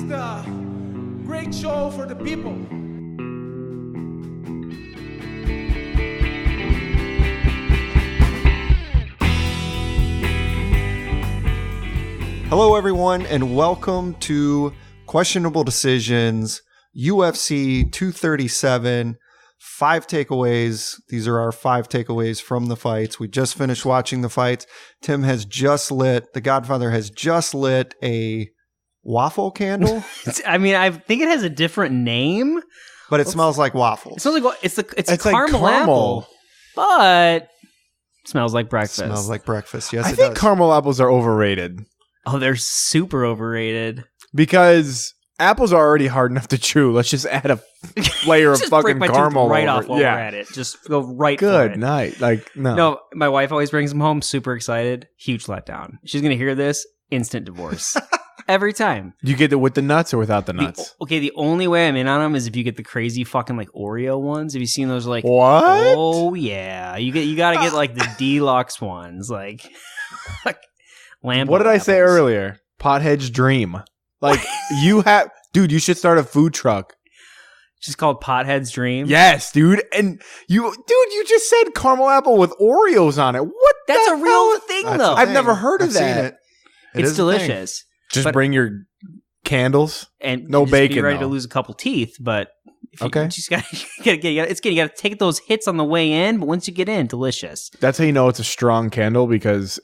is the great show for the people. Hello, everyone, and welcome to Questionable Decisions, UFC 237, 5 takeaways. These are our 5 takeaways from the fights. We just finished watching the fights. The Godfather has just lit a waffle candle. I mean, I think it has a different name. But it smells like waffles. It smells like it's a caramel like apple, but it smells like breakfast. Smells like breakfast. Yes, I it think does. caramel apples are overrated Oh, they're super overrated. because apples are already hard enough to chew. Let's just add a layer of Just fucking break my tooth caramel right over off it. while Yeah. we're at it. Just go right for Good it. night. Like no. No, my wife always brings them home, super excited. Huge letdown. She's gonna hear this, instant divorce. Every time. You get it with the nuts or without the nuts? The only way I'm in on them is if you get the crazy fucking like Oreo ones. Have you seen those? Like, What? oh yeah, you gotta get like the deluxe ones, like Lambo What did I say apples. earlier? Pothead's dream. Like you have, dude. You should start a food truck. Just called Pothead's Dream. Yes, dude. And you just said caramel apple with Oreos on it. What? That's the a real hell? thing That's though. a I've thing. never heard of I've seen that. it. It's is a thing. delicious. Just But- bring your candles. And No just be bacon, ready though. to lose a couple teeth, but if you Okay. just gotta you gotta take those hits on the way in, but once you get in, delicious. That's how you know it's a strong candle because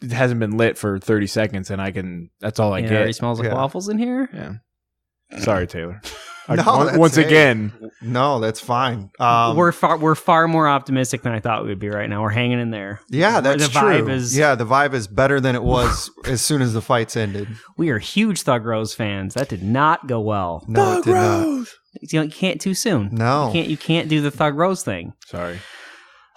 it hasn't been lit for 30 seconds and that's all I It already get. smells like Yeah. waffles in here. Yeah. Sorry, Taylor. No, that's- once hey. again, No, that's fine. We're far more optimistic than I thought we would be right now. We're hanging in there. Yeah, that's the true. vibe is- Yeah, the vibe is better than it was as soon as the fights ended. We are huge Thug Rose fans. That did not go well. No, it did not. You can't too soon. No. You can't do the Thug Rose thing. Sorry.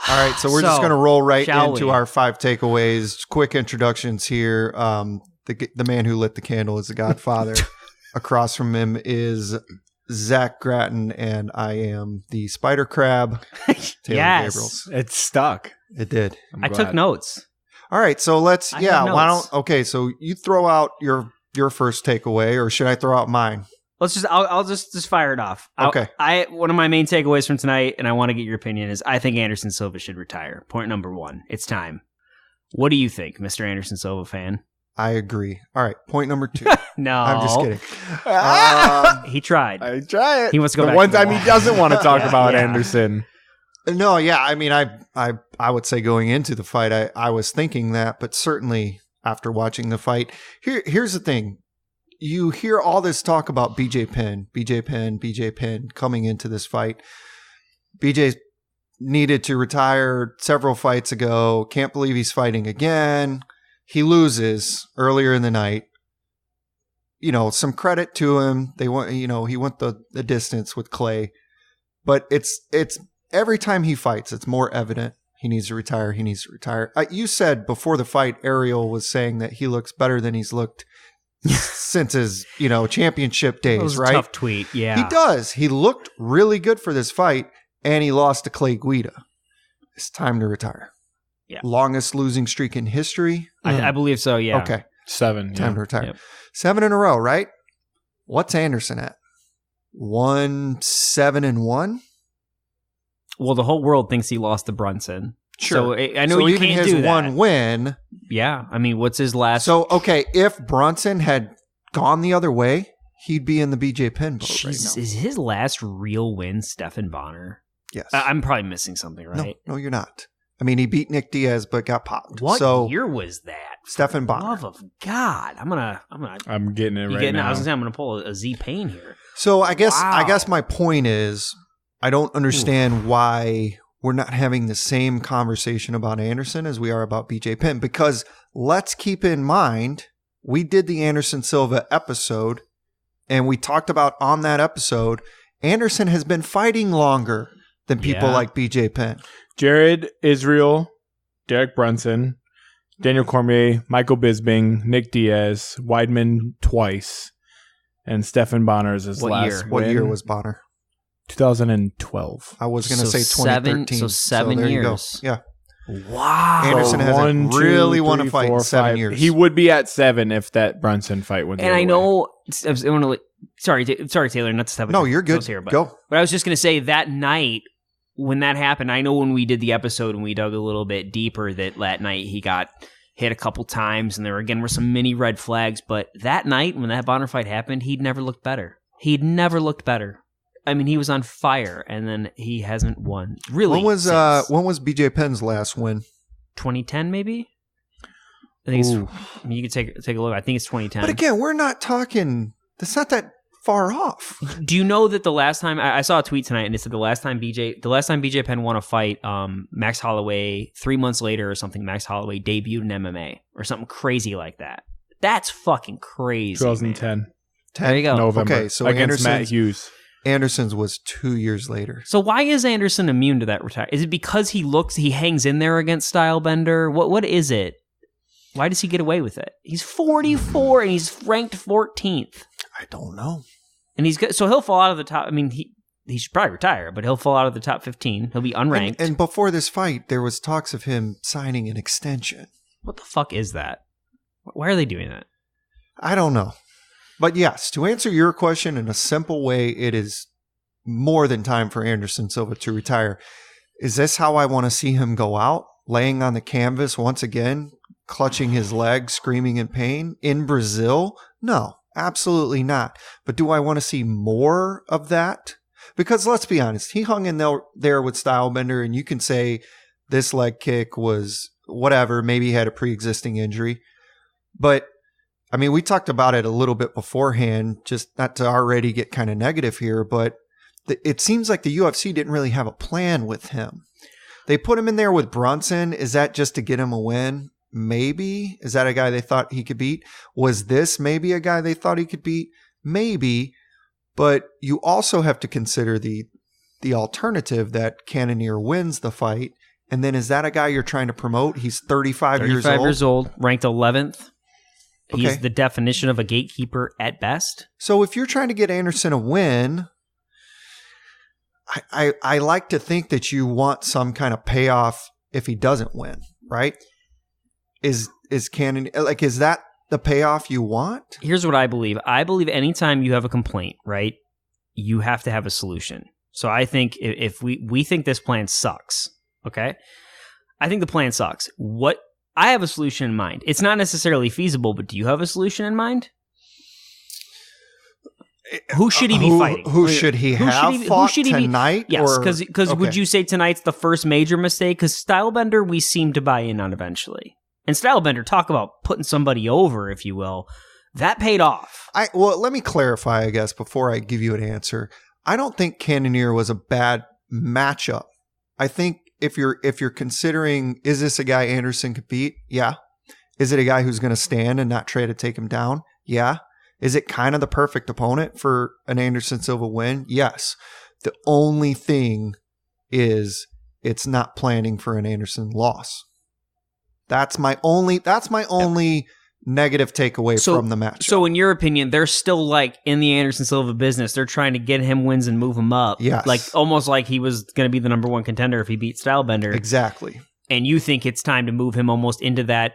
All right, so we're just So, going to roll right shall into we? our 5 takeaways. Quick introductions here. The man who lit the candle is the Godfather. Across from him is Zach Gratton, and I am the Spider Crab, Taylor Yes. Gabriels. It's stuck. It did. I took notes. All right, so let's. I Yeah, have why notes. don't? Okay, so you throw out your first takeaway, or should I throw out mine? I'll just fire it off. Okay. One of my main takeaways from tonight, and I want to get your opinion, is I think Anderson Silva should retire. Point number 1. It's time. What do you think, Mr. Anderson Silva fan? I agree. All right, point number 2. No. I'm just kidding. He tried. I try it. He wants to go the back one to the time wall. he doesn't want to talk about Yeah. Anderson. No, yeah. I mean, I would say going into the fight, I was thinking that, but certainly after watching the fight, here's the thing. You hear all this talk about BJ Penn coming into this fight. BJ needed to retire several fights ago. Can't believe he's fighting again. He loses earlier in the night. You know, some credit to him. He went the distance with Clay, but it's every time he fights, it's more evident he needs to retire. He needs to retire. You said before the fight, Ariel was saying that he looks better than he's looked since his, championship That days, was a right? tough tweet. Yeah. He does. He looked really good for this fight, and he lost to Clay Guida. It's time to retire. Yeah. Longest losing streak in history. I believe so, yeah. Okay. 7. Time Yeah. to retire. Yep. 7 in a row, right? What's Anderson at? 1-7-1? Well, the whole world thinks he lost to Brunson. So I know so you even can't his do that. one win. Yeah. I mean, what's his last? So, okay, if Brunson had gone the other way, he'd be in the BJ Penn boat right Jesus, now. is his last real win Stephan Bonner? Yes. I'm probably missing something, right? No, you're not. I mean, he beat Nick Diaz, but got popped. What so, year was that? Stephan For the Bonner. love of God. I'm gonna I'm getting it you right getting, now. I was gonna say I'm gonna pull a Z Payne here. So I guess Wow. my point is I don't understand why we're not having the same conversation about Anderson as we are about BJ Penn, because let's keep in mind we did the Anderson Silva episode and we talked about on that episode Anderson has been fighting longer than people Yeah. like BJ Penn. Jared Israel, Derek Brunson, Daniel Cormier, Michael Bisping, Nick Diaz, Weidman twice, and Stephan Bonner is his What last year? What win. year was Bonner? 2012. I was going to So say 2013. seven there you go. years. Yeah. Wow. Anderson hasn't really won a fight in 7 years. He would be at 7 if that Brunson fight would. And I know. I want to. Sorry, Taylor. Not to step. No, you're good. Here, but, Go. But I was just going to say that night when that happened. I know when we did the episode and we dug a little bit deeper that night he got hit a couple times and there again were some mini red flags. But that night when that Bonner fight happened, he'd never looked better. I mean, he was on fire, and then he hasn't won. Really? When was BJ Penn's last win? 2010, maybe. I think it's. I mean, you can take a look. I think it's 2010. But again, we're not talking. That's not that far off. Do you know that the last time I saw a tweet tonight, and it said the last time BJ Penn won a fight, Max Holloway 3 months later or something. Max Holloway debuted in MMA or something crazy like that. That's fucking crazy. 2010. Man. There you go. November. Okay, so against Matt Hughes. Anderson's was 2 years later. So why is Anderson immune to that retire? Is it because he hangs in there against Stylebender? What is it? Why does he get away with it? He's 44 and he's ranked 14th. I don't know. And so he'll fall out of the top. I mean, he should probably retire, but he'll fall out of the top 15. He'll be unranked. And before this fight, there was talks of him signing an extension. What the fuck is that? Why are they doing that? I don't know. But yes, to answer your question in a simple way, it is more than time for Anderson Silva to retire. Is this how I want to see him go out? Laying on the canvas once again, clutching his leg, screaming in pain in Brazil? No, absolutely not. But do I want to see more of that? Because let's be honest, he hung in there with Stylebender, and you can say this leg kick was whatever, maybe he had a pre-existing injury. But I mean, we talked about it a little bit beforehand, just not to already get kind of negative here, but it seems like the UFC didn't really have a plan with him. They put him in there with Brunson. Is that just to get him a win? Maybe. Is that a guy they thought he could beat? Was this maybe a guy they thought he could beat? Maybe. But you also have to consider the alternative that Cannonier wins the fight. And then is that a guy you're trying to promote? He's 35 years old, ranked 11th. He's Okay. the definition of a gatekeeper at best. So if you're trying to get Anderson a win, I like to think that you want some kind of payoff if he doesn't win, right? Is Cannon like, is that the payoff you want? Here's what I believe. I believe anytime you have a complaint, right, you have to have a solution. So I think if we think this plan sucks, okay? I think the plan sucks. I have a solution in mind. It's not necessarily feasible, but do you have a solution in mind? Who should he be fighting? Who should he have fought tonight? Yes, because Okay. would you say tonight's the first major mistake? Because Stylebender, we seem to buy in on eventually. And Stylebender, talk about putting somebody over, if you will. That paid off. Well, let me clarify, I guess, before I give you an answer. I don't think Cannonier was a bad matchup. I think if you're considering, is this a guy Anderson could beat? Yeah. Is it a guy who's going to stand and not try to take him down? Yeah. Is it kind of the perfect opponent for an Anderson Silva win? Yes. The only thing is it's not planning for an Anderson loss. That's my only negative takeaway from the match. So in your opinion, they're still like in the Anderson Silva business. They're trying to get him wins and move him up. Yes. Like almost like he was going to be the number one contender if he beat Stylebender. Exactly. And you think it's time to move him almost into that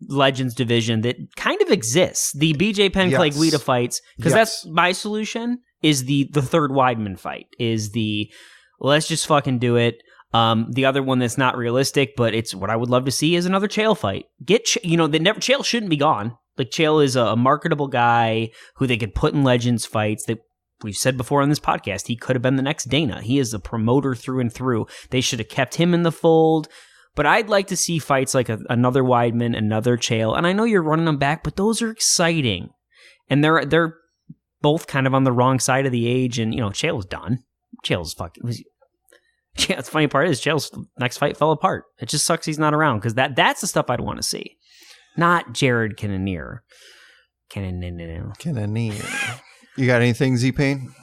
Legends division that kind of exists. The BJ Penn Clay Guida fights, because that's my solution, is the third Weidman fight. Is the let's just fucking do it. The other one that's not realistic, but it's what I would love to see is another Chael fight. Chael shouldn't be gone. Like Chael is a marketable guy who they could put in Legends fights that we've said before on this podcast. He could have been the next Dana. He is a promoter through and through. They should have kept him in the fold. But I'd like to see fights like another Weidman, another Chael. And I know you're running them back, but those are exciting. And they're both kind of on the wrong side of the age. And, Chael's done. Chael's fucking... Yeah, the funny part is Chael's next fight fell apart. It just sucks he's not around because that's the stuff I'd want to see. Not Jared Cannonier. Cannonier. You got anything, Z-Pain?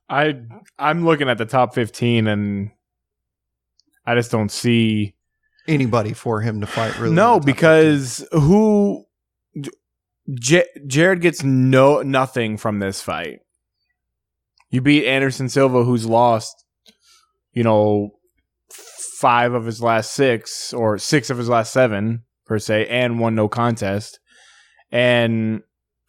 I'm looking at the top 15 and I just don't see anybody for him to fight. Really? No, because Jared gets nothing from this fight. You beat Anderson Silva, who's lost, 5 of his last 6 or 6 of his last 7 per se, and 1 no contest. And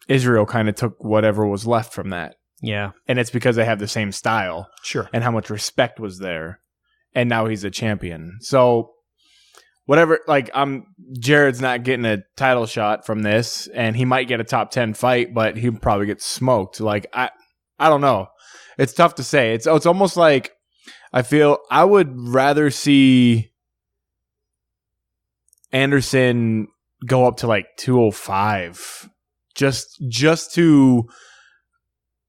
Israel kind of took whatever was left from that. Yeah. And it's because they have the same style. Sure. And how much respect was there. And now he's a champion. So whatever, like, Jared's not getting a title shot from this, and he might get a top 10 fight, but he'll probably get smoked. Like, I don't know. It's tough to say. It's almost like I feel I would rather see Anderson go up to like 205 just to,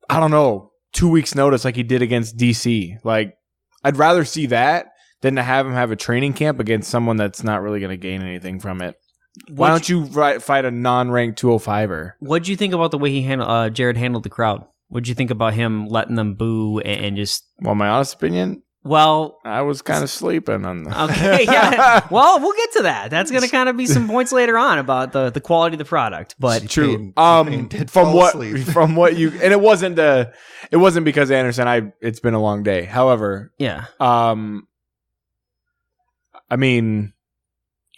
I don't know, 2 weeks notice like he did against DC. Like, I'd rather see that than to have him have a training camp against someone that's not really going to gain anything from it. Why don't you fight a non-ranked 205er? What'd you think about the way he Jared handled the crowd? What'd you think about him letting them boo and just... Well, my honest opinion... Well, I was kind of sleeping on that. Okay, yeah. Well, we'll get to that. That's going to kind of be some points later on about the quality of the product. But true. From what you, and it wasn't because Anderson. It's been a long day. However, yeah. I mean,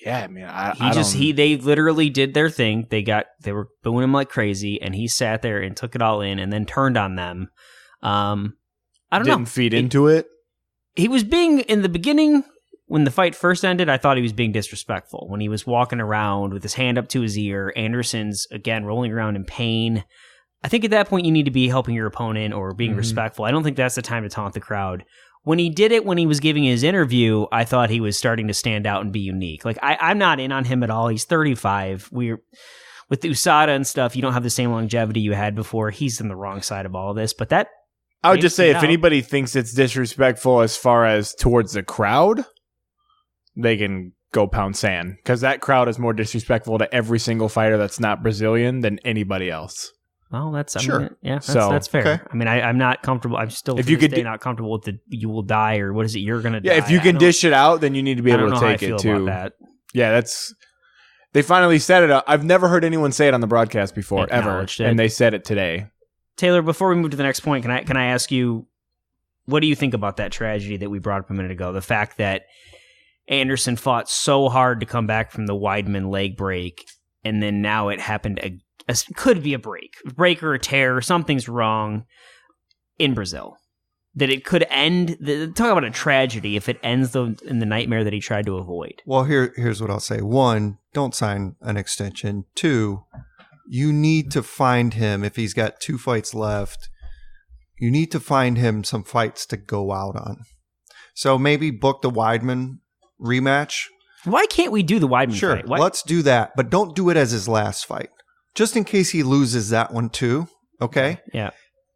they literally did their thing. They were booing him like crazy, and he sat there and took it all in, and then turned on them. I don't know. Didn't feed into it. He was being, in the beginning, when the fight first ended, I thought he was being disrespectful. When he was walking around with his hand up to his ear, Anderson's, again, rolling around in pain. I think at that point you need to be helping your opponent or being respectful. I don't think that's the time to taunt the crowd. When he did it, when he was giving his interview, I thought he was starting to stand out and be unique. Like, I'm not in on him at all. He's 35. With the USADA and stuff, you don't have the same longevity you had before. He's on the wrong side of all of this. But that... I would just say if anybody thinks it's disrespectful as far as towards the crowd, they can go pound sand, because that crowd is more disrespectful to every single fighter that's not Brazilian than anybody else. Well, that's sure. That's fair. Okay. I mean, I'm not comfortable. I'm still not comfortable with the "you will die" or what is it? You're gonna die. Yeah, if you can dish it out, then you need to be able to take it too. That. Yeah, they finally said it. I've never heard anyone say it on the broadcast before, ever, and they said it today. Taylor, before we move to the next point, can I ask you, what do you think about that tragedy that we brought up a minute ago? The fact that Anderson fought so hard to come back from the Weidman leg break, and then now it happened. Could be a break or a tear. Something's wrong in Brazil. That it could end. Talk about a tragedy if it ends in the nightmare that he tried to avoid. Well, here's what I'll say. 1, don't sign an extension. 2, you need to find him, if he's got 2 fights left, you need to find him some fights to go out on. So maybe book the Weidman rematch. Why can't we do the Weidman fight? Sure, let's do that, but don't do it as his last fight. Just in case he loses that one too, okay? Yeah.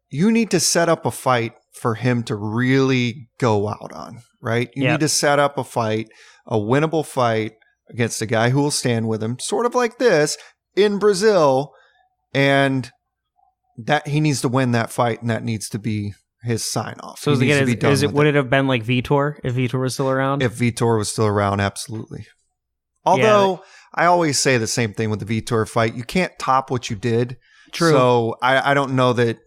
You need to set up a fight for him to really go out on, right? You need to set up a fight, a winnable fight against a guy who will stand with him, sort of like this, in Brazil, and that he needs to win that fight, and that needs to be his sign-off. So would it have been like Vitor, if Vitor was still around? If Vitor was still around, absolutely. Although, I always say the same thing with the Vitor fight. You can't top what you did. True. So I don't know that...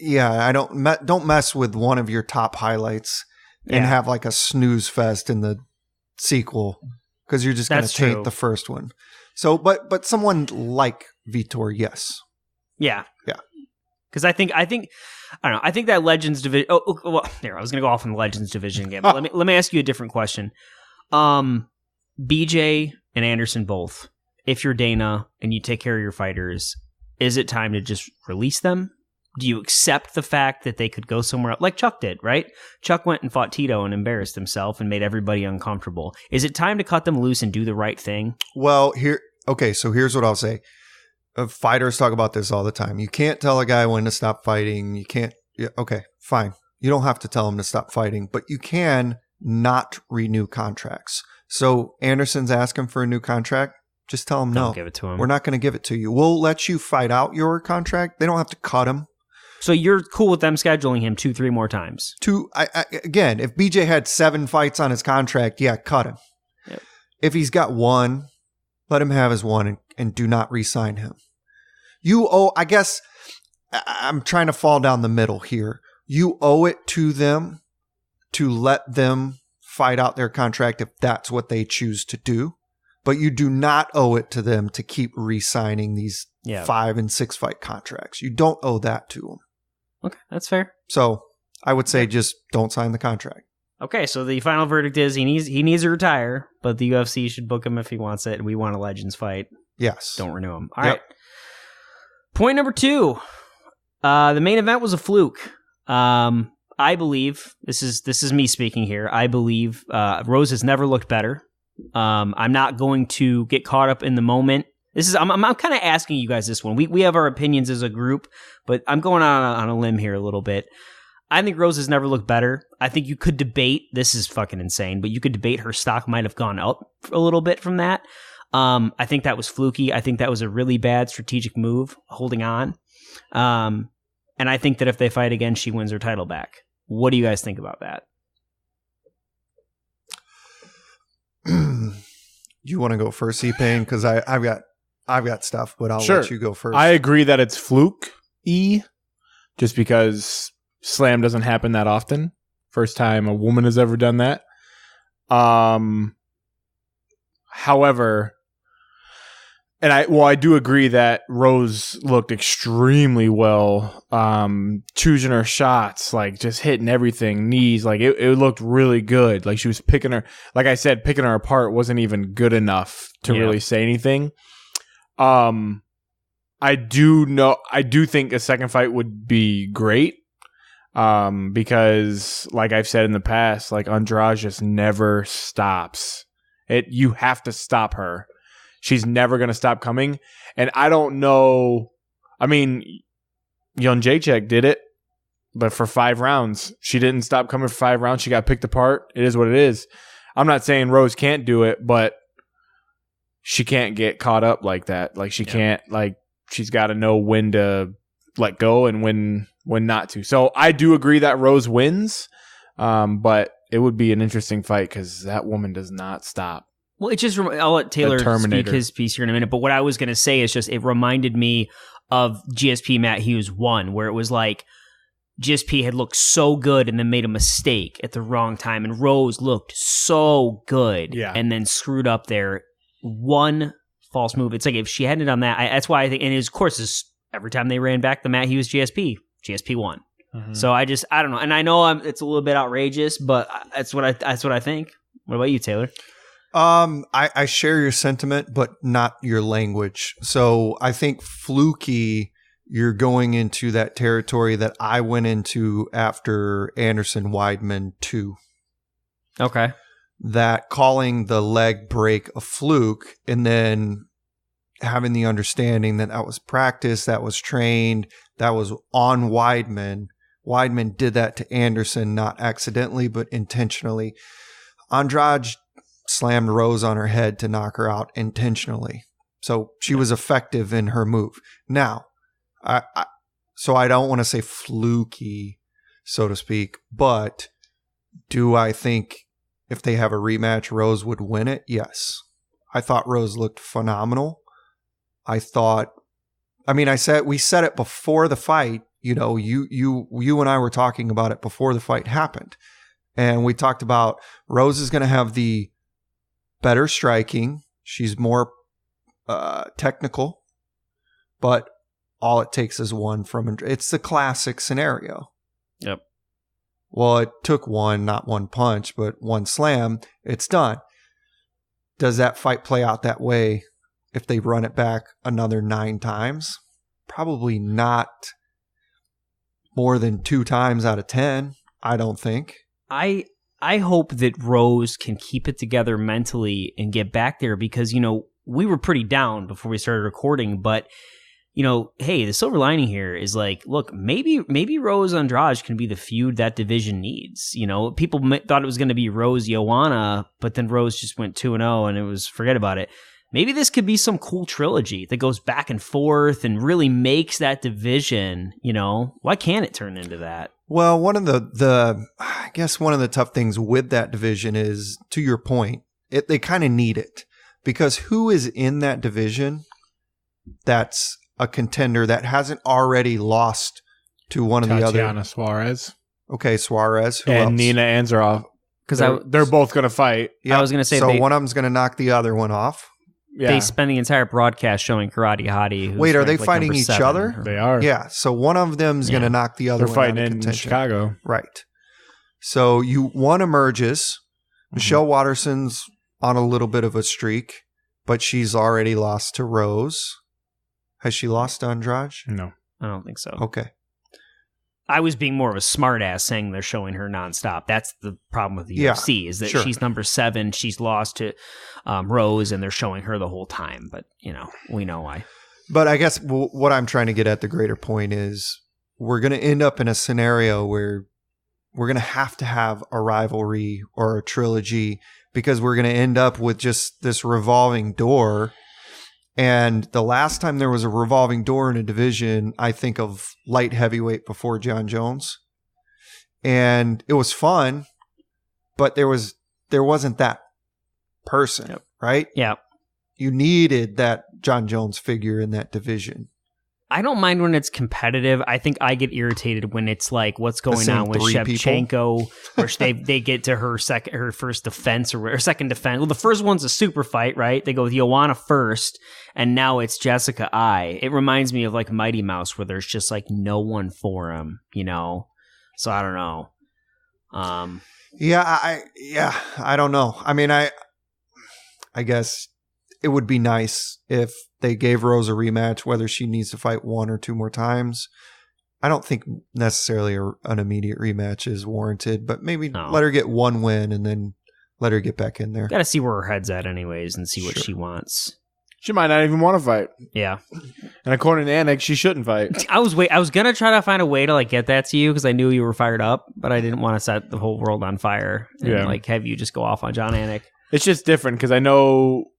Yeah, don't mess with one of your top highlights and have like a snooze fest in the sequel, because you're just going to taint the first one. So, but someone like Vitor, yes. Yeah. Because I think I don't know. I think that Legends division. Oh, well, there. I was going to go off in the Legends division again. But let me ask you a different question. BJ and Anderson both. If you're Dana and you take care of your fighters, is it time to just release them? Do you accept the fact that they could go somewhere else? Like Chuck did, right? Chuck went and fought Tito and embarrassed himself and made everybody uncomfortable. Is it time to cut them loose and do the right thing? Well, so here's what I'll say. Fighters talk about this all the time. You can't tell a guy when to stop fighting. You can't. Okay, fine. You don't have to tell him to stop fighting, but you can not renew contracts. So Anderson's asking for a new contract. Just tell him no. Don't give it to him. We're not going to give it to you. We'll let you fight out your contract. They don't have to cut him. So you're cool with them scheduling him 2-3 more times? Again, if BJ had 7 fights on his contract, cut him. Yep. If he's got 1, let him have his 1 and do not re-sign him. I guess I'm trying to fall down the middle here. You owe it to them to let them fight out their contract if that's what they choose to do. But you do not owe it to them to keep re-signing these 5 and 6 fight contracts. You don't owe that to them. Okay, that's fair. So I would say just don't sign the contract. Okay, so the final verdict is he needs to retire, but the UFC should book him if he wants it, and we want a Legends fight. Yes. Don't renew him. All right. Point number 2. The main event was a fluke. I believe, this is me speaking here, I believe Rose has never looked better. I'm not going to get caught up in the moment. I'm kind of asking you guys this one. We have our opinions as a group, but I'm going on a limb here a little bit. I think Rose has never looked better. I think you could debate, this is fucking insane, but you could debate her stock might have gone up a little bit from that. I think that was fluky. I think that was a really bad strategic move, holding on. And I think that if they fight again, she wins her title back. What do you guys think about that? You want to go first, C-Pain? Because I've got stuff, but I'll let you go first. I agree that it's fluke-y, just because slam doesn't happen that often. First time a woman has ever done that. However, and I do agree that Rose looked extremely well, choosing her shots, like just hitting everything, knees, like it looked really good. Like she was picking her, like I said, picking her apart wasn't even good enough to really say anything. I do think a second fight would be great. Because like I've said in the past, like Andrade just never stops. You have to stop her. She's never going to stop coming. And I don't know. I mean, Jędrzejczyk did it, but for 5 rounds, she didn't stop coming for 5 rounds. She got picked apart. It is what it is. I'm not saying Rose can't do it, but she can't get caught up like that. Like she can't, like she's got to know when to let go and when not to. So I do agree that Rose wins, but it would be an interesting fight because that woman does not stop. Well, I'll let Taylor speak his piece here in a minute, but what I was going to say is just it reminded me of GSP Matt Hughes 1, where it was like GSP had looked so good and then made a mistake at the wrong time, and Rose looked so good and then screwed up there. One false move. It's like if she hadn't done that, that's why I think, and of course, every time they ran back the Matt Hughes GSP won. Mm-hmm. So I don't know. And I know it's a little bit outrageous, but that's what I think. What about you, Taylor? I share your sentiment, but not your language. So I think fluky, you're going into that territory that I went into after Anderson Weidman 2. Okay. That calling the leg break a fluke and then having the understanding that that was practice, that was trained, that was on Weidman. Weidman did that to Anderson, not accidentally, but intentionally. Andrade slammed Rose on her head to knock her out intentionally. So she was effective in her move. Now, so I don't want to say fluky, so to speak, but do I think if they have a rematch, Rose would win it? Yes. I thought Rose looked phenomenal. We said it before the fight. You know, you and I were talking about it before the fight happened. And we talked about Rose is going to have the better striking. She's more technical, but all it takes is one from. It's the classic scenario. Yep. Well, it took not one punch, but one slam. It's done. Does that fight play out that way if they run it back another 9 times? Probably not more than 2 times out of 10, I don't think. I hope that Rose can keep it together mentally and get back there because, you know, we were pretty down before we started recording, but, you know, hey, the silver lining here is like, look, maybe Rose Andrade can be the feud that division needs. You know, people thought it was going to be Rose Joanna, but then Rose just went 2-0 and it was forget about it. Maybe this could be some cool trilogy that goes back and forth and really makes that division, you know, why can't it turn into that? Well, one of I guess one of the tough things with that division is, to your point, they kind of need it because who is in that division that's a contender that hasn't already lost to one of the other? Tatiana Suarez. Okay, Suarez. Who and else? Nina Ansaroff. Because they're both going to fight. I was going to say, so one of them's going to knock the other one off. Yeah. They spend the entire broadcast showing Karate Hottie. Who's Wait, are they ranked, like, fighting number each 7. other? They are. Yeah, so one of them's going to knock the other They're one out fighting of in contention. Chicago. Right. So one emerges. Michelle Watterson's on a little bit of a streak, but she's already lost to Rose. Has she lost to Andrade? No. I don't think so. Okay. I was being more of a smartass saying they're showing her nonstop. That's the problem with the UFC is that she's number 7. She's lost to Rose, and they're showing her the whole time. But, we know why. But I guess what I'm trying to get at, the greater point is we're going to end up in a scenario where we're going to have a rivalry or a trilogy because we're going to end up with just this revolving door. And the last time there was a revolving door in a division, I think of light heavyweight before John Jones. And it was fun, but there wasn't that person, right? Yeah. You needed that John Jones figure in that division. I don't mind when it's competitive. I think I get irritated when it's like what's going on with Shevchenko, where they get to her first defense or second defense. Well, the first one's a super fight, right? They go with Joanna first, and now it's Jessica I. It reminds me of like Mighty Mouse, where there's just like no one for him, So I don't know. I don't know. I mean, I guess it would be nice if they gave Rose a rematch, whether she needs to fight 1 or 2 more times. I don't think necessarily an immediate rematch is warranted, but maybe let her get 1 win and then let her get back in there. Got to see where her head's at anyways and see what she wants. She might not even want to fight. Yeah. And according to Anik, she shouldn't fight. I was going to try to find a way to like get that to you because I knew you were fired up, but I didn't want to set the whole world on fire and like have you just go off on John Anik. It's just different because I know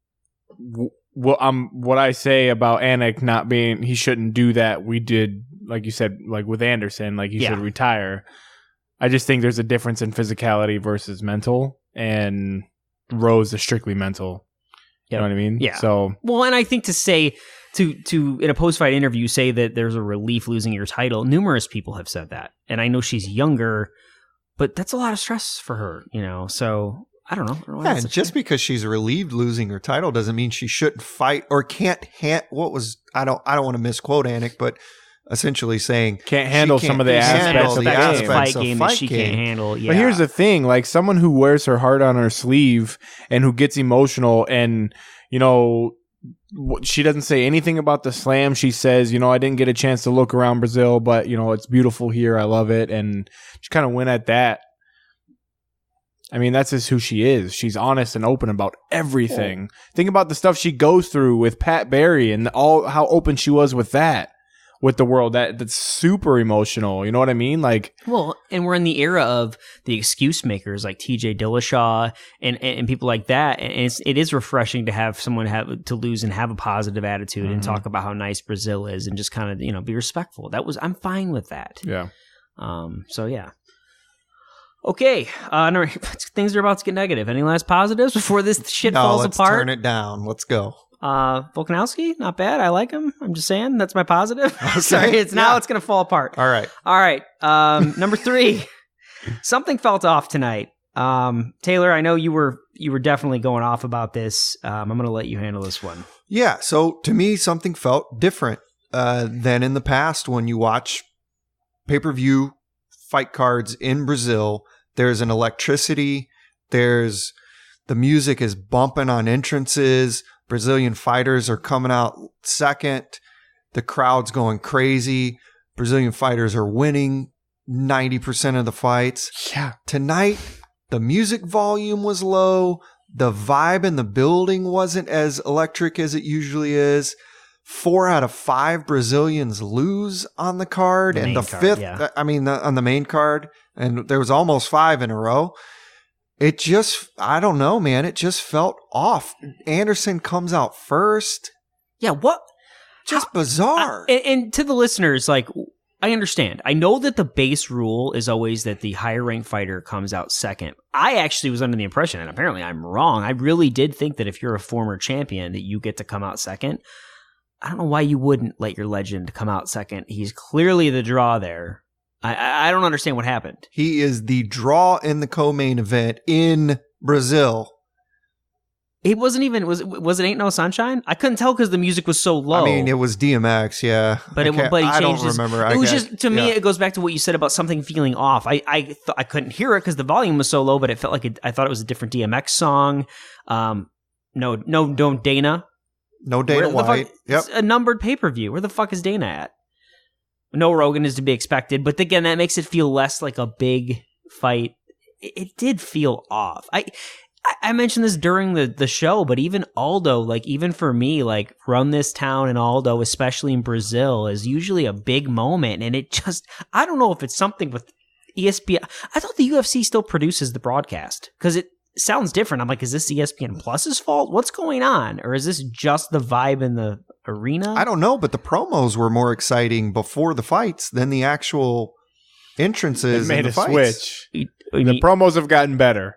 what I say about Anik not being, he shouldn't do that. We did, like you said, like with Anderson, like he should retire. I just think there's a difference in physicality versus mental, and Rose is strictly mental. You know what I mean? Yeah. So, well, and I think to say to in a post-fight interview say that there's a relief losing your title, numerous people have said that, and I know she's younger, but that's a lot of stress for her, So I don't know. Yeah, and just because she's relieved losing her title doesn't mean she shouldn't fight or can't. I don't want to misquote Anik, but essentially saying can't handle some of the aspects of the fight game that she can't handle. Yeah. But here's the thing: like someone who wears her heart on her sleeve and who gets emotional, and she doesn't say anything about the slam. She says, I didn't get a chance to look around Brazil, but it's beautiful here. I love it, and she kind of went at that. I mean, that's just who she is. She's honest and open about everything. Think about the stuff she goes through with Pat Barry and how open she was with that, with the world. That's super emotional. You know what I mean? Like, well, and we're in the era of the excuse makers like T.J. Dillashaw and people like that. And it is refreshing to have someone to lose and have a positive attitude and talk about how nice Brazil is and just kind of be respectful. I'm fine with that. Yeah. So yeah. Okay, things are about to get negative. Any last positives before this shit falls apart? Let's turn it down. Let's go. Volkanovski, not bad. I like him. I'm just saying that's my positive. Okay. Sorry, it's going to fall apart. All right. Number 3, something felt off tonight. Taylor, I know you were definitely going off about this. I'm going to let you handle this one. Yeah. So to me, something felt different than in the past when you watch pay-per-view fight cards in Brazil. There's an electricity. The music is bumping on entrances. Brazilian fighters are coming out second. The crowd's going crazy. Brazilian fighters are winning 90% of the fights. Yeah. Tonight, the music volume was low. The vibe in the building wasn't as electric as it usually is. 4 out of 5 Brazilians lose on the card, and the fifth, on the main card, and there was almost 5 in a row. It just, I don't know, man. It just felt off. Anderson comes out first. Yeah, what? Just bizarre. And to the listeners, like, I understand. I know that the base rule is always that the higher ranked fighter comes out second. I actually was under the impression, and apparently I'm wrong, I really did think that if you're a former champion that you get to come out second. I don't know why you wouldn't let your legend come out second. He's clearly the draw there. I don't understand what happened. He is the draw in the co-main event in Brazil. It wasn't even was it Ain't No Sunshine? I couldn't tell because the music was so low. I mean, it was DMX, yeah. But he I changed don't remember. It was just to me. It goes back to what you said about something feeling off. I couldn't hear it because the volume was so low, but it felt like I thought it was a different DMX song. No, Dana. No Dana White. Yep. It's a numbered pay-per-view. Where the fuck is Dana at? No Rogan is to be expected, but again, that makes it feel less like a big fight. It did feel off. I mentioned this during the show, but even Aldo, like even for me, like Run This Town and Aldo, especially in Brazil, is usually a big moment. And it just, I don't know if it's something with ESPN. I thought the UFC still produces the broadcast because it sounds different. I'm like, is this ESPN Plus's fault? What's going on? Or is this just the vibe in the arena? I don't know, but the promos were more exciting before the fights than the actual entrances. It made in the a fights. switch. The The promos have gotten better.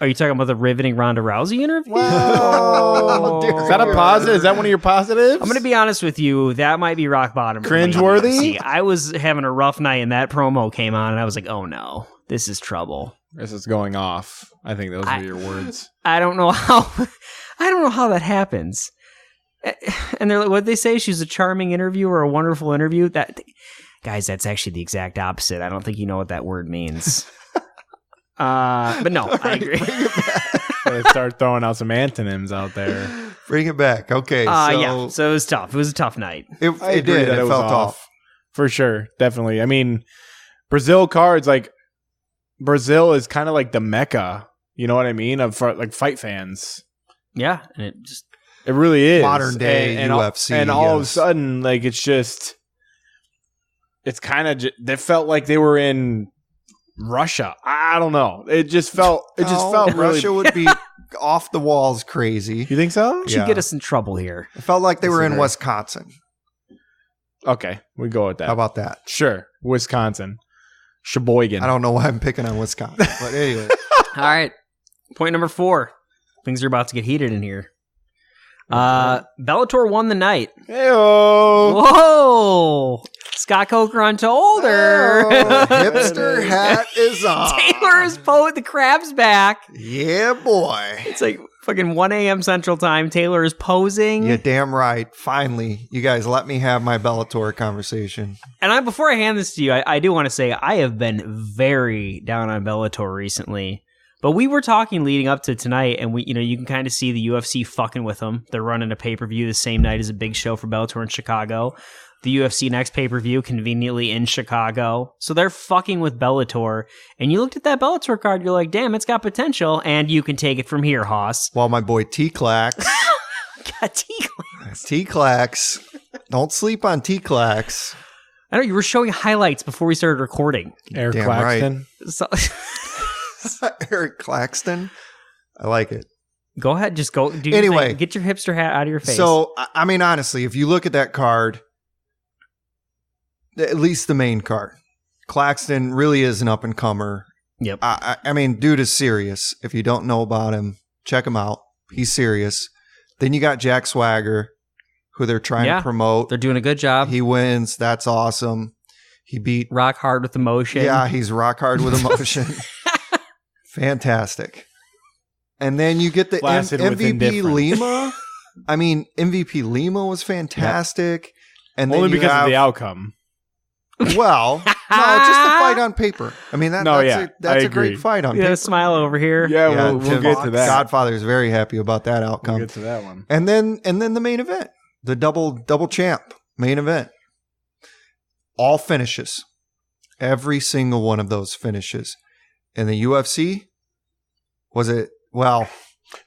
Are you talking about the riveting Ronda Rousey interview? Wow. Is that a positive? Is that one of your positives? I'm going to be honest with you. That might be rock bottom. for me. Cringeworthy? See, I was having a rough night and that promo came on and I was like, oh no, this is trouble. This is going off. I think those are your words. I don't know how that happens. And they're like, what'd they say? She's a charming interview or a wonderful interview? Guys, that's actually the exact opposite. I don't think you know what that word means. But no, I agree. Gotta start throwing out some antonyms out there. Bring it back. Okay. So it was tough. It was a tough night. It agree did. that It was felt off. For sure. Definitely. I mean, Brazil cards, like, Brazil is kind of like the mecca, you know what I mean, of like fight fans. Yeah, and it really is. Modern day UFC. And all of a yes. sudden, like, it's kind of, they felt like they were in Russia. I don't know. It just felt really. Russia would be off the walls crazy. You think so? should get us in trouble here. It felt like they were in Disagree. Wisconsin. Okay, we go with that. How about that? Sure, Wisconsin, Sheboygan. I don't know why I'm picking on Wisconsin, but anyway. All right. Point number 4. Things are about to get heated in here. Bellator won the night. Hey-o. Whoa! Scott Coker on older. Oh, hipster hat is on. Taylor is the crab's back. Yeah, boy. It's like fucking 1 a.m. Central Time. Taylor is posing. You're damn right. Finally, you guys let me have my Bellator conversation. And before I hand this to you, I do want to say I have been very down on Bellator recently. But we were talking leading up to tonight, and you can kind of see the UFC fucking with them. They're running a pay-per-view the same night as a big show for Bellator in Chicago. The UFC next pay-per-view conveniently in Chicago. So they're fucking with Bellator. And you looked at that Bellator card, you're like, damn, it's got potential, and you can take it from here, Hoss. While my boy T-Clax. God, T-Clax. T-Clax. Don't sleep on T-Clax. I know, you were showing highlights before we started recording. Eric Damn Claxton. So, Eric Claxton. I like it. go ahead, just go. Do your Anyway. thing. Get your hipster hat out of your face. So, I mean, honestly, if you look at that card, at least the main card, Claxton really is an up-and-comer. Yep. I mean, dude is serious. If you don't know about him, check him out. He's serious. Then you got Jack Swagger, who they're trying to promote. They're doing a good job. He wins. That's awesome. He beat... Rock hard with emotion. Yeah, he's rock hard with emotion. Fantastic. And then you get the Flaccid with MVP indifference. Lima. I mean, MVP Lima was fantastic. And then Only you because have, of the outcome. well, no, just the fight on paper. I mean, that's I a agree. great fight on Yeah, paper. smile over here. Yeah, we'll Tim get to that. Godfather's very happy about that We'll outcome. get to that one. And then the main event, the double champ main event, all finishes, every single one of those finishes. In the UFC, was it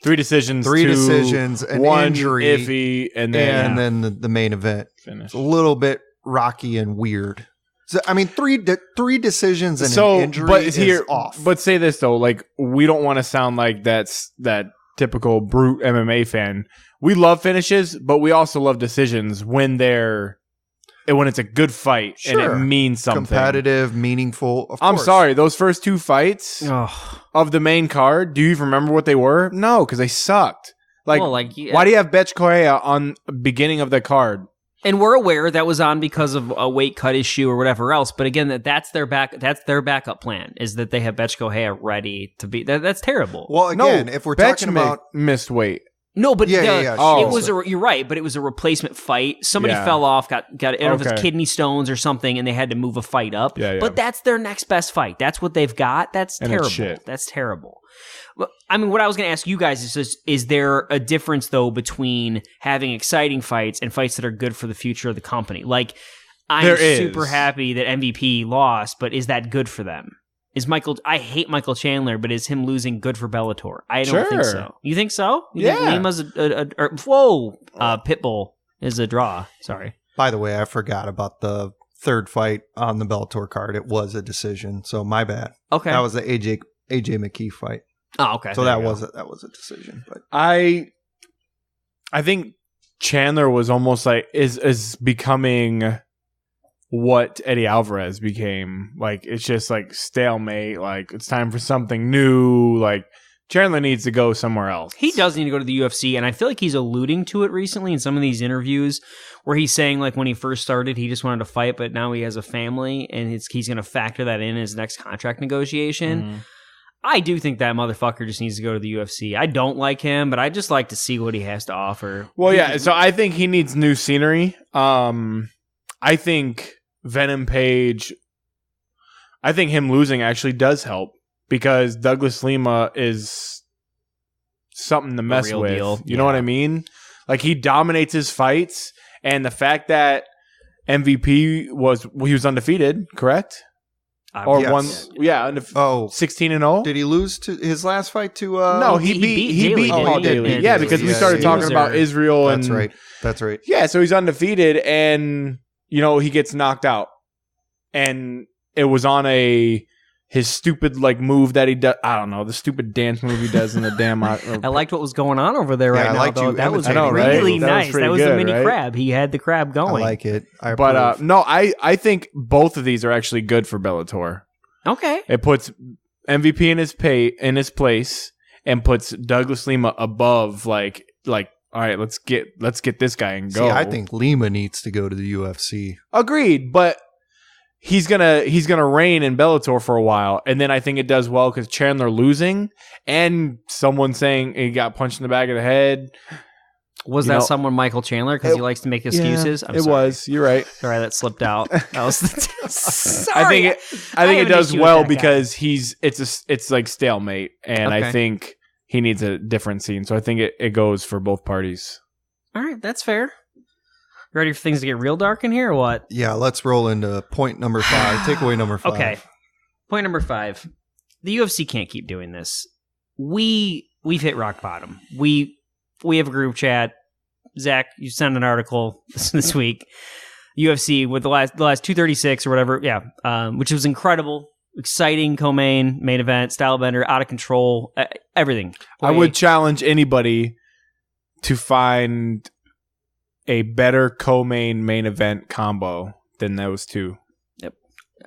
3 decisions, an one injury, iffy, and then the main event. finish. It's a little bit rocky and weird. So, I mean, three decisions and an injury is off. But say this though, like we don't want to sound like that's that typical brute MMA fan. We love finishes, but we also love decisions when it's a good fight and Sure. it means something. Competitive, meaningful. Of I'm course. sorry, those first 2 fights Oh. of the main card. Do you even remember what they were? No, because they sucked. Like, Well, like, yeah. why do you have Betch Correa on the beginning of the card? And we're aware that was on because of a weight cut issue or whatever else. But again, that's their backup plan, is that they have Betch Correia ready to be. That's terrible. Well, again, if we're Betch talking about missed weight. No, but Oh. it was you're right, but it was a replacement fight. Somebody fell off, got I don't know if it's kidney stones or something, and they had to move a fight up. Yeah. But that's their next best fight. That's what they've got. That's terrible. That's terrible. Well, I mean, what I was going to ask you guys is there a difference though between having exciting fights and fights that are good for the future of the company? Like, I'm super happy that MVP lost, but is that good for them? I hate Michael Chandler, but is him losing good for Bellator? I don't think so. You think so? You think Lima's Pitbull is a draw. Sorry. By the way, I forgot about the third fight on the Bellator card. It was a decision, so my bad. Okay. That was the AJ McKee fight. Oh, okay. So that was a decision. But I think Chandler was almost like is becoming what Eddie Alvarez became. Like, it's just like stalemate. Like, it's time for something new. Like, Chandler needs to go somewhere else. He does need to go to the UFC, and I feel like he's alluding to it recently in some of these interviews where he's saying, like, when he first started, he just wanted to fight, but now he has a family, and he's going to factor that in his next contract negotiation. Mm-hmm. I do think that motherfucker just needs to go to the UFC. I don't like him, but I just like to see what he has to offer. Well, yeah, so I think he needs new scenery. I think Venom Page, I think him losing actually does help because Douglas Lima is something to mess with. Deal. You know what I mean? Like, he dominates his fights, and the fact that MVP was undefeated, correct? Or yes. 16-0. Did he lose to his last fight to? No, he beat Paul Daly. Yeah, because we started talking about Israel. That's right. Yeah, so he's undefeated, and he gets knocked out, and it was on his stupid move that he does. I don't know, the stupid dance move he does in the damn. I liked what was going on over there right now. I liked though. You. That was right? really nice. That was good, the mini right? crab. He had the crab going. I like it. But no, I think both of these are actually good for Bellator. Okay, it puts MVP in his place and puts Douglas Lima above. Like, all right, let's get this guy and go. See, I think Lima needs to go to the UFC. Agreed, but he's gonna reign in Bellator for a while, and then I think it does well because Chandler losing and someone saying he got punched in the back of the head. Was that someone Michael Chandler because he likes to make excuses? Yeah, was. You're right. Sorry, that slipped out. That was sorry. I think it does well because it's like stalemate, and I think he needs a different scene. So I think it goes for both parties. All right, that's fair. Ready for things to get real dark in here or what? Yeah, let's roll into point number 5. Takeaway number 5. Okay. Point number 5. The UFC can't keep doing this. We've hit rock bottom. We have a group chat. Zach, you sent an article this week. UFC with the last 236 or whatever. Yeah. Which was incredible. Exciting co-main, main event, style bender, out of control, everything. I would challenge anybody to find a better co-main main event combo than those two. Yep.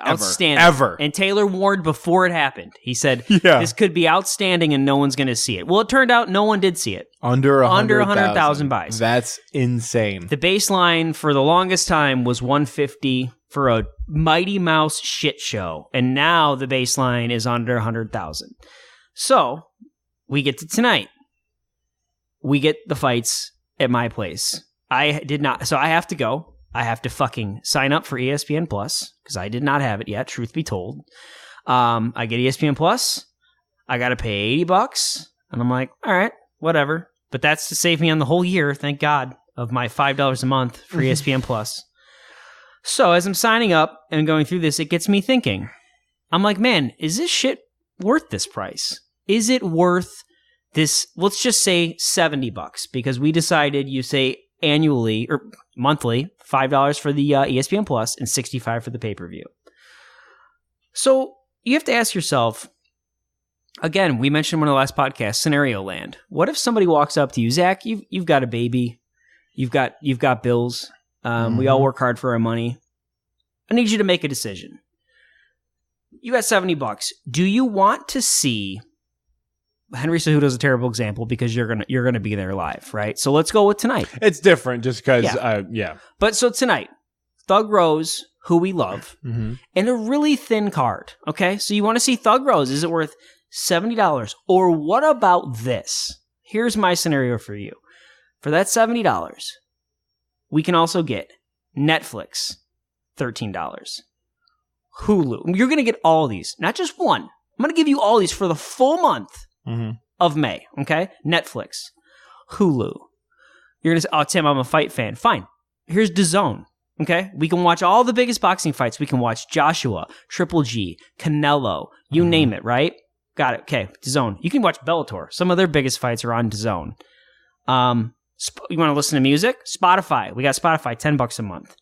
Outstanding. Ever. And Taylor warned before it happened. He said, this could be outstanding and no one's going to see it. Well, it turned out no one did see it. Under 100,000 buys. That's insane. The baseline for the longest time was 150 for a Mighty Mouse shit show. And now the baseline is under 100,000. So we get to tonight. We get the fights at my place. I did not. So I have to go. I have to fucking sign up for ESPN Plus because I did not have it yet, truth be told. I get ESPN Plus. I got to pay $80. And I'm like, all right, whatever. But that's to save me on the whole year, thank God, of my $5 a month for ESPN Plus. So as I'm signing up and going through this, it gets me thinking. I'm like, man, is this shit worth this price? Is it worth this? Let's just say $70 because we decided you say annually or monthly, $5 for the ESPN Plus and $65 for the pay-per-view. So you have to ask yourself, again, we mentioned in one of the last podcasts, scenario land. What if somebody walks up to you, Zach, you've got a baby, you've got bills, we all work hard for our money. I need you to make a decision. You got $70. Do you want to see Henry Cejudo's a terrible example because you're gonna be there live, right? So let's go with tonight. It's different just because, But so tonight, Thug Rose, who we love, and a really thin card. Okay, so you want to see Thug Rose? Is it worth $70? Or what about this? Here's my scenario for you. For that $70, we can also get Netflix, $13. Hulu. You're going to get all these, not just one. I'm going to give you all these for the full month of May, okay? Netflix, Hulu. You're going to say, oh, Tim, I'm a fight fan. Fine. Here's DAZN, okay? We can watch all the biggest boxing fights. We can watch Joshua, Triple G, Canelo, you name it, right? Got it. Okay, DAZN. You can watch Bellator. Some of their biggest fights are on DAZN. You want to listen to music? Spotify. We got Spotify, $10 a month.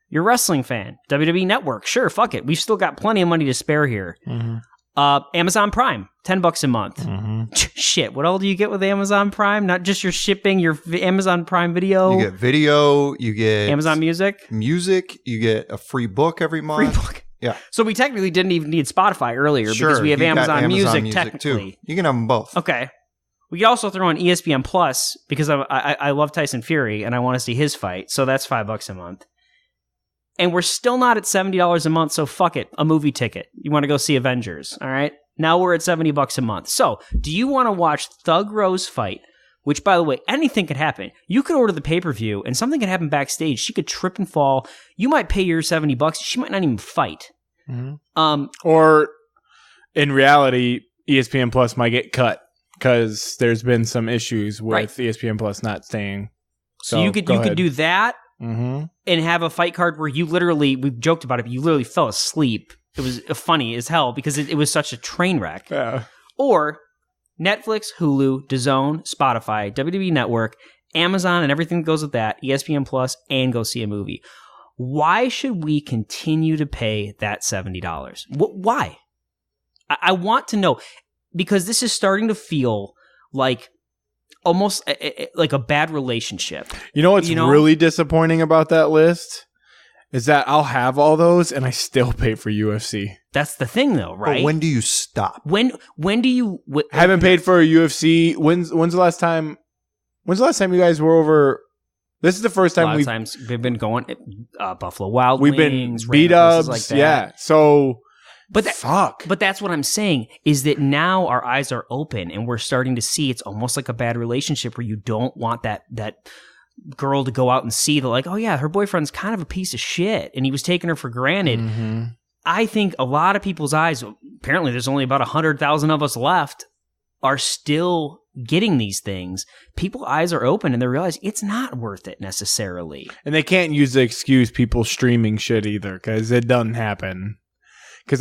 You're a wrestling fan. WWE Network. Sure, fuck it. We've still got plenty of money to spare here. Amazon Prime, $10 a month. Shit, what all do you get with Amazon Prime? Not just your shipping, your Amazon Prime Video. You get video, you get Amazon Music, you get a free book every month. Free book. Yeah. So we technically didn't even need Spotify earlier because we have Amazon Music technically. Too. You can have them both. Okay. We could also throw in ESPN Plus because I love Tyson Fury and I want to see his fight. So that's $5 a month. And we're still not at $70 a month, so fuck it. A movie ticket. You want to go see Avengers, all right? Now we're at $70 a month. So, do you want to watch Thug Rose fight? Which, by the way, anything could happen. You could order the pay-per-view, and something could happen backstage. She could trip and fall. You might pay your $70. She might not even fight. Or, in reality, ESPN Plus might get cut because there's been some issues with ESPN Plus not staying. So you could do that. And have a fight card where you literally, we've joked about it, but you literally fell asleep. It was funny as hell because it was such a train wreck. Yeah. Or Netflix, Hulu, DAZN, Spotify, WWE Network, Amazon, and everything that goes with that, ESPN Plus, and go see a movie. Why should we continue to pay that $70? Why? I want to know, because this is starting to feel like almost like a bad relationship. You know what's really disappointing about that list? Is that I'll have all those and I still pay for UFC. That's the thing though, right? But when do you stop? When do you... haven't paid for a UFC. When's the last time you guys were over? This is the first time a lot of times we've been going Buffalo Wild Wings. We've been B-dubs. Like that. Yeah. So... But that's what I'm saying, is that now our eyes are open and we're starting to see it's almost like a bad relationship where you don't want that girl to go out and see the like, oh yeah, her boyfriend's kind of a piece of shit and he was taking her for granted. I think a lot of people's eyes, apparently there's only about 100,000 of us left, are still getting these things. People's eyes are open and they realize it's not worth it necessarily. And they can't use the excuse people streaming shit either, because it doesn't happen. Because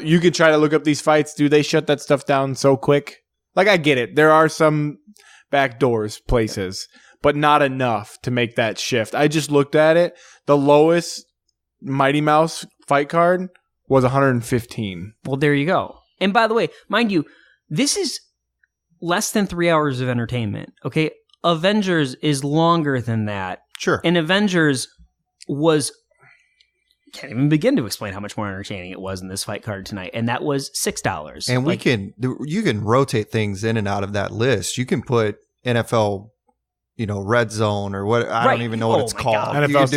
you could try to look up these fights. Do they shut that stuff down so quick? Like, I get it. There are some back doors places, but not enough to make that shift. I just looked at it. The lowest Mighty Mouse fight card was 115. Well, there you go. And by the way, mind you, this is less than 3 hours of entertainment. Okay. Avengers is longer than that. Sure. And Avengers was... can't even begin to explain how much more entertaining it was in this fight card tonight. And that was $6. And you can rotate things in and out of that list. You can put NFL, Red Zone or what, I don't even know what it's called. God. NFL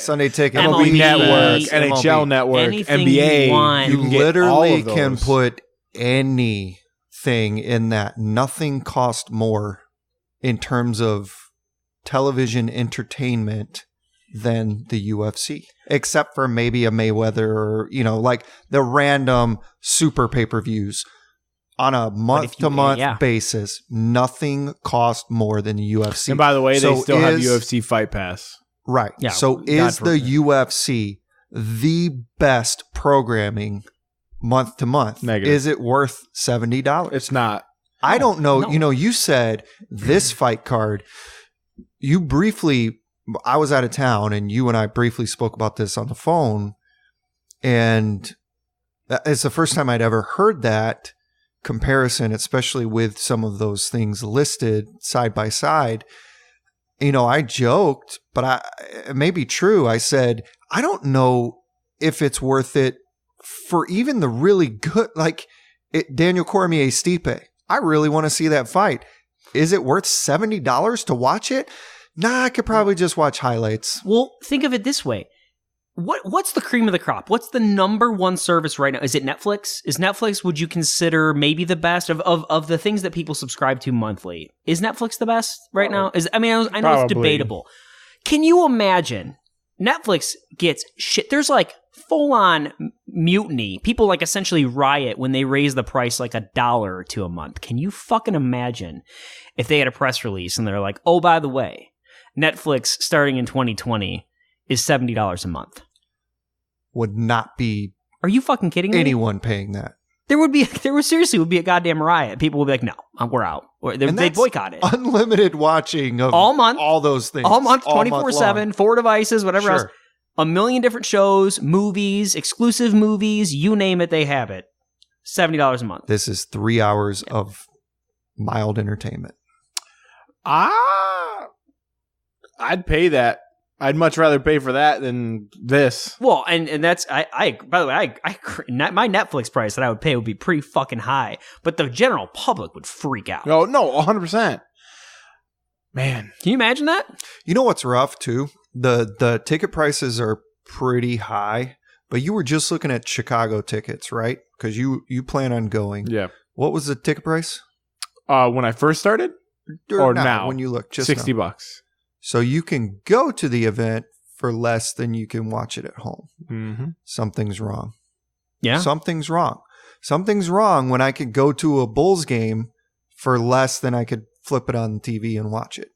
Sunday Ticket, MLB Network, NHL Network, NBA. You literally can put anything in that. Nothing costs more in terms of television entertainment than the UFC, except for maybe a Mayweather or, like the random super pay-per-views on a month-to-month basis. Nothing costs more than the UFC. And by the way, they still have UFC Fight Pass. Right. Yeah, so is the UFC the best programming month-to-month? Negative. Is it worth $70? It's not. I don't know. No. You said this fight card, I was out of town and you and I briefly spoke about this on the phone, and it's the first time I'd ever heard that comparison, especially with some of those things listed side by side. I joked, but it may be true. I said, I don't know if it's worth it for even the really good, like Daniel Cormier Stipe. I really want to see that fight. Is it worth $70 to watch it? Nah, I could probably just watch highlights. Well, think of it this way. What's the cream of the crop? What's the number one service right now? Is it Netflix? Is Netflix, would you consider maybe the best of the things that people subscribe to monthly? Is Netflix the best right now? I know it's debatable. Can you imagine Netflix gets shit? There's like full-on mutiny. People like essentially riot when they raise the price like $1 to a month. Can you fucking imagine if they had a press release and they're like, oh, by the way, Netflix starting in 2020 is $70 a month? Would not be. Are you fucking kidding me? Anyone paying that? There would be a goddamn riot. People would be like, no, we're out. Or they'd boycott it. Unlimited watching of all month, all those things. All month, 24/7, 4 devices, whatever else. Sure. A million different shows, movies, exclusive movies, you name it, they have it. $70 a month. This is 3 hours of mild entertainment. I'd pay that. I'd much rather pay for that than this. Well, and that's by the way, my Netflix price that I would pay would be pretty fucking high, but the general public would freak out. No, 100%. Man, can you imagine that? You know what's rough too? The ticket prices are pretty high, but you were just looking at Chicago tickets, right? Because you plan on going. Yeah. What was the ticket price? When I first started, or now when you look, just $60. So you can go to the event for less than you can watch it at home. Mm-hmm. Something's wrong. Yeah. Something's wrong. Something's wrong when I could go to a Bulls game for less than I could flip it on the TV and watch it.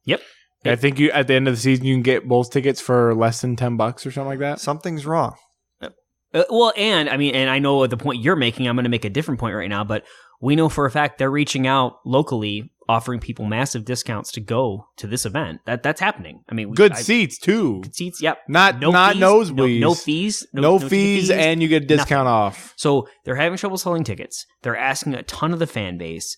Yep. I think at the end of the season you can get Bulls tickets for less than $10 or something like that. Something's wrong. Well, and I know the point you're making, I'm going to make a different point right now, but we know for a fact they're reaching out locally, offering people massive discounts to go to this event. That's happening. I mean, good seats too. Good seats, yep. Not nosebleeds. No fees. No fees, and you get a discount off. So they're having trouble selling tickets. They're asking a ton of the fan base,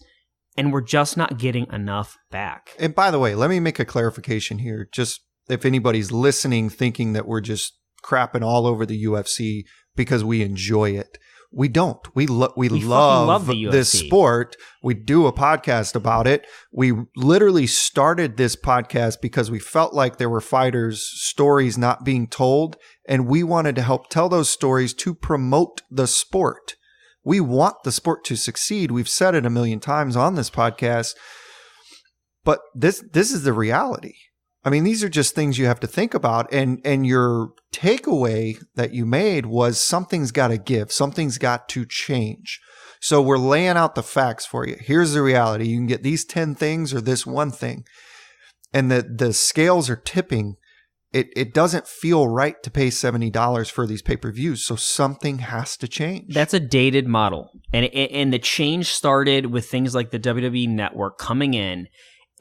and we're just not getting enough back. And by the way, let me make a clarification here. Just if anybody's listening thinking that we're just crapping all over the UFC because we enjoy it. We don't. We love the UFC. This sport. We do a podcast about it. We literally started this podcast because we felt like there were fighters' stories not being told, and we wanted to help tell those stories to promote the sport. We want the sport to succeed. We've said it a million times on this podcast, but this is the reality. I mean, these are just things you have to think about. And your takeaway that you made was something's got to give. Something's got to change. So we're laying out the facts for you. Here's the reality. You can get these 10 things or this one thing. And the scales are tipping. It doesn't feel right to pay $70 for these pay-per-views. So something has to change. That's a dated model. And the change started with things like the WWE Network coming in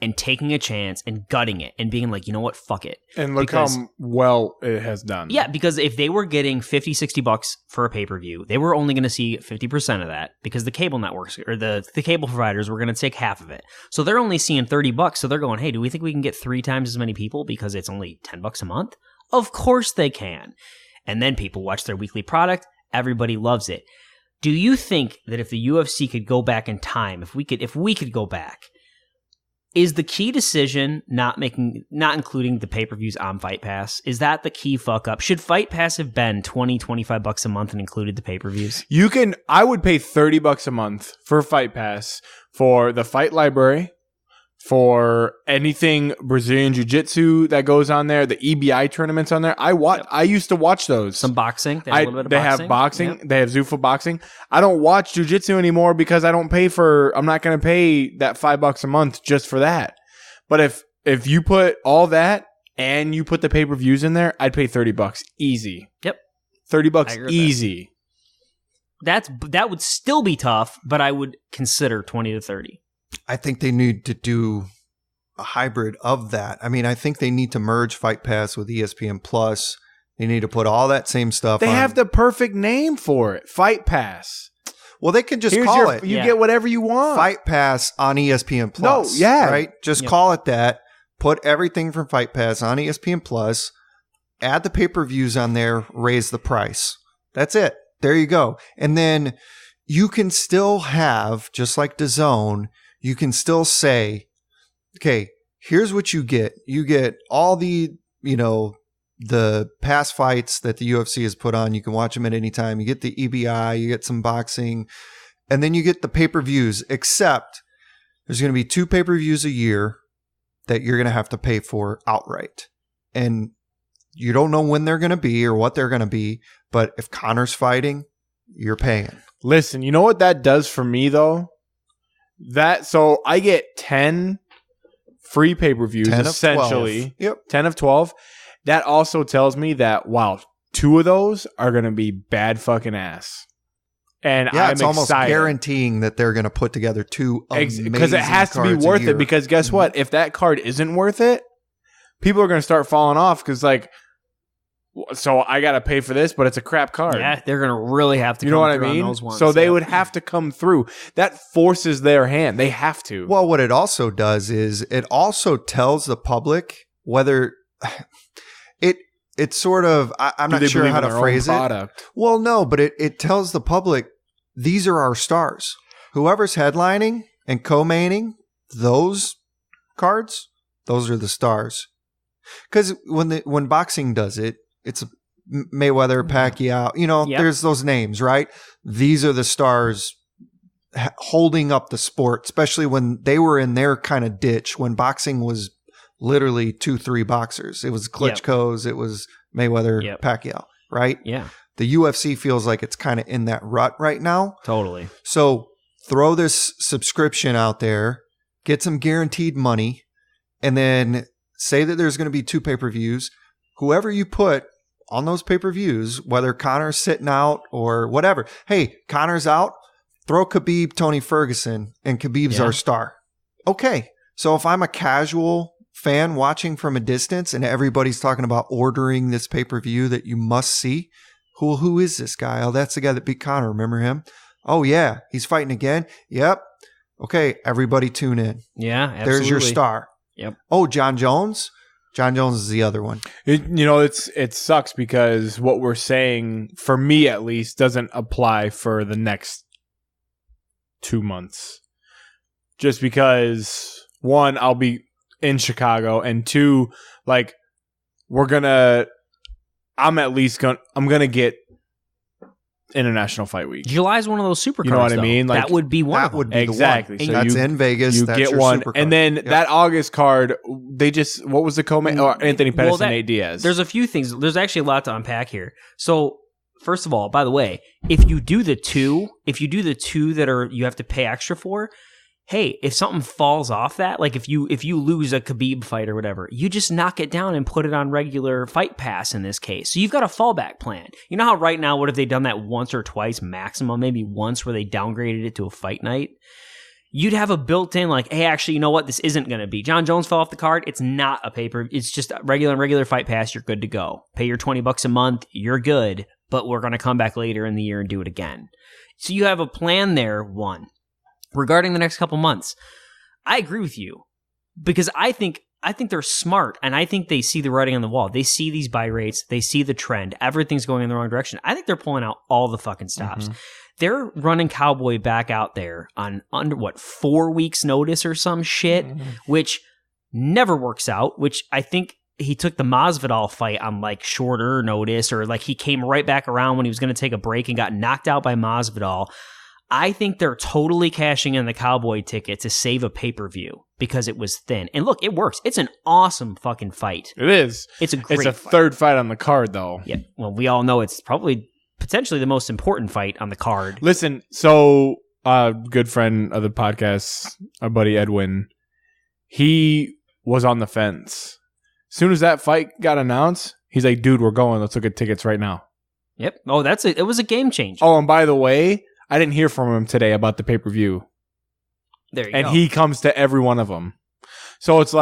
and taking a chance and gutting it and being like, you know what, fuck it. And look how well it has done. Yeah, because if they were getting $50-$60 for a pay-per-view, they were only going to see 50% of that because the cable networks or the cable providers were going to take half of it. So they're only seeing $30. So they're going, hey, do we think we can get 3 times as many people because it's only $10 a month? Of course they can. And then people watch their weekly product. Everybody loves it. Do you think that if the UFC could go back in time, if we could go back, is the key decision not including the pay-per-views on Fight Pass? Is that the key fuck up? Should Fight Pass have been $20-$25 a month and included the pay-per-views? I would pay $30 a month for Fight Pass for the fight library, for anything Brazilian Jiu-Jitsu that goes on there, the EBI tournaments on there. I used to watch those. Some boxing. They have a little bit of boxing. Have boxing. Yep. They have Zuffa boxing. I don't watch Jiu-Jitsu anymore because I'm not going to pay that $5 a month just for that. But if you put all that and you put the pay-per-views in there, I'd pay $30 easy. Yep. $30 easy. That would still be tough, but I would consider 20 to 30. I think they need to do a hybrid of that. I mean, I think they need to merge Fight Pass with ESPN Plus. They need to put all that same stuff on. They have the perfect name for it, Fight Pass. Well, they can just call it. You get whatever you want. Fight Pass on ESPN Plus. No, yeah. Right? Just call it that. Put everything from Fight Pass on ESPN Plus. Add the pay-per-views on there. Raise the price. That's it. There you go. And then you can still have, just like DAZN, you can still say, okay, here's what you get. You get all the, the past fights that the UFC has put on. You can watch them at any time. You get the EBI, you get some boxing, and then you get the pay-per-views, except there's going to be 2 pay-per-views a year that you're going to have to pay for outright. And you don't know when they're going to be or what they're going to be, but if Conor's you're paying. Listen, you know what that does for me though? So I get 10 free pay-per-views 10 of essentially. 12. Yep. 10 of 12. That also tells me that, wow, 2 of those are going to be bad fucking ass. And yeah, I'm it's almost excited. guaranteeing that they're going to put together 2 amazing because it has to be worth it. Because guess what? If that card isn't worth it, people are going to start falling off because so I got to pay for this, but it's a crap card. Yeah, they're going to really have to. You know what I mean? Those ones, so they would have to come through. That forces their hand. They have to. Well, what it also does is it also tells the public whether it's sort of, I'm not sure how to phrase it. Well, no, but it tells the public these are our stars. Whoever's headlining and co-maining those cards, those are the stars. Because when boxing does it, it's Mayweather, Pacquiao, there's those names, right? These are the stars holding up the sport, especially when they were in their kind of ditch when boxing was literally 2-3 boxers. It was Klitschko's, it was Mayweather, Pacquiao, right? Yeah. The UFC feels like it's kind of in that rut right now. Totally. So throw this subscription out there, get some guaranteed money, and then say that there's going to be 2 pay-per-views. Whoever you put on those pay-per-views, whether Conor's sitting out or whatever. Hey, Conor's out, throw Khabib, Tony Ferguson, and Khabib's our star. Okay. So if I'm a casual fan watching from a distance and everybody's talking about ordering this pay-per-view that you must see, who is this guy? Oh, that's the guy that beat Conor. Remember him? Oh, yeah. He's fighting again. Yep. Okay. Everybody tune in. Yeah, absolutely. There's your star. Yep. Oh, John Jones. John Jones is the other one. It sucks because what we're saying, for me at least, doesn't apply for the next 2 months. Just because, 1, I'll be in Chicago, and 2, I'm gonna get International Fight Week. July is one of those super cards. You know what I mean? That would be one. That would be exactly. The one. So that's in Vegas. You that's get your one, super and card. then that August card, what was the co-main? Oh, Anthony Pettis and Nate Diaz. There's a few things. There's actually a lot to unpack here. So first of all, by the way, if you do the two that you have to pay extra for, hey, if something falls off that, like if you lose a Khabib fight or whatever, you just knock it down and put it on regular Fight Pass in this case. So you've got a fallback plan. You know how right now, what if they done that once or twice maximum, maybe once where they downgraded it to a fight night? You'd have a built-in hey, actually, you know what? This isn't going to be. John Jones fell off the card. It's not a paper. It's just a regular Fight Pass. You're good to go. Pay your $20 a month. You're good, but we're going to come back later in the year and do it again. So you have a plan there, one. Regarding the next couple months, I agree with you because I think they're smart and I think they see the writing on the wall. They see these buy rates. They see the trend. Everything's going in the wrong direction. I think they're pulling out all the fucking stops. Mm-hmm. They're running Cowboy back out there on under 4 weeks notice or some shit, which never works out, which I think he took the Masvidal fight on shorter notice or he came right back around when he was going to take a break and got knocked out by Masvidal. I think they're totally cashing in the Cowboy ticket to save a pay-per-view because it was thin. And look, it works. It's an awesome fucking fight. It is. It's a great fight. It's a third fight on the card, though. Yeah. Well, we all know it's probably potentially the most important fight on the card. Listen, so good friend of the podcast, our buddy Edwin, he was on the fence. As soon as that fight got announced, he's like, dude, we're going. Let's look at tickets right now. Yep. Oh, it was a game changer. Oh, and by the way, I didn't hear from him today about the pay-per-view. There you go. And he comes to every one of them. So it's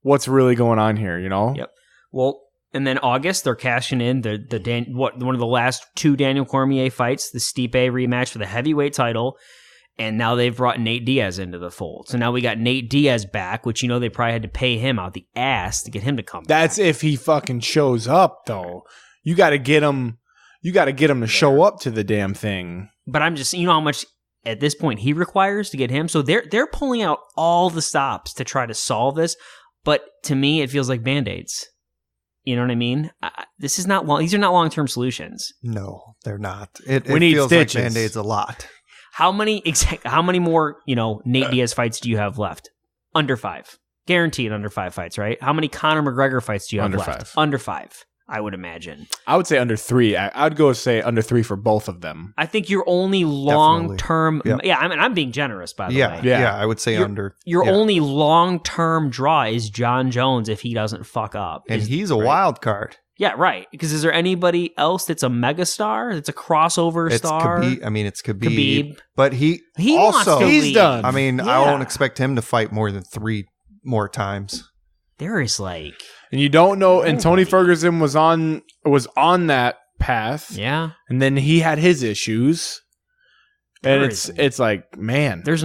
what's really going on here, you know? Yep. Well, and then August, they're cashing in one of the last 2 Daniel Cormier fights, the Stipe rematch for the heavyweight title, and now they've brought Nate Diaz into the fold. So now we got Nate Diaz back, which they probably had to pay him out the ass to get him to come back. That's if he fucking shows up, though. You got to get him. You got to get him to show up to the damn thing. But I'm just, how much at this point he requires to get him. So they're pulling out all the stops to try to solve this. But to me, it feels like Band-Aids. You know what I mean? This is not long. These are not long-term solutions. No, they're not. It need feels stitches. like Band-Aids a lot. How many more, Nate Diaz fights do you have left? Under 5. Guaranteed under 5 fights, right? How many Conor McGregor fights do you have Under left? 5. Under 5, I would imagine. I would say under 3. I'd go say under 3 for both of them. I think your only long-term... Yep. Yeah, I mean, I'm being generous, by the way. Yeah, I would say under. Your only long-term draw is John Jones if he doesn't fuck up. And he's a wild card. Yeah, right. Because is there anybody else that's a megastar, that's a crossover star? It's Khabib. But he wants also... to He's leave. done. I mean, Yeah. I won't expect him to fight more than 3 more times. There is like... And you don't know. And Tony Ferguson was on that path. Yeah. And then he had his issues. And There it's like, man. There is...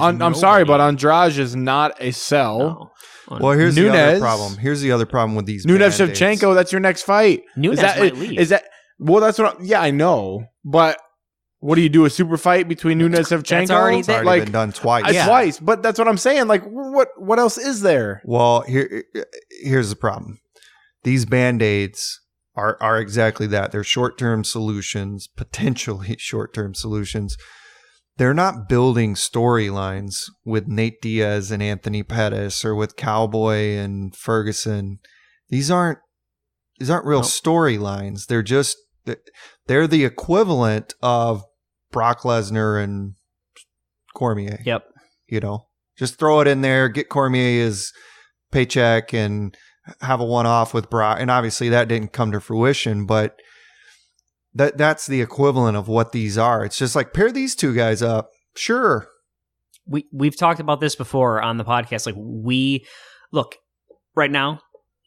I'm sorry, but Andrade is not a sell. No. Well, here's the other Nunes. problem. Here's the other problem with these Nunes Band-Aids. Shevchenko, that's your next fight. Nunes might leave. Well, that's what I know. But what do you do, a super fight between Nunes and Shevchenko? It's already been done twice. Twice, but that's what I'm saying. Like, what else is there? Well, here's the problem. These Band-Aids are exactly that. They're short-term solutions, potentially short-term solutions. They're not building storylines with Nate Diaz and Anthony Pettis or with Cowboy and Ferguson. These aren't real storylines. They're the equivalent of Brock Lesnar and Cormier. Yep. Just throw it in there, get Cormier his paycheck and have a one-off with Brock. And obviously that didn't come to fruition, but that's the equivalent of what these are. It's just like, pair these two guys up. Sure. We've talked about this before on the podcast. Like, look, right now,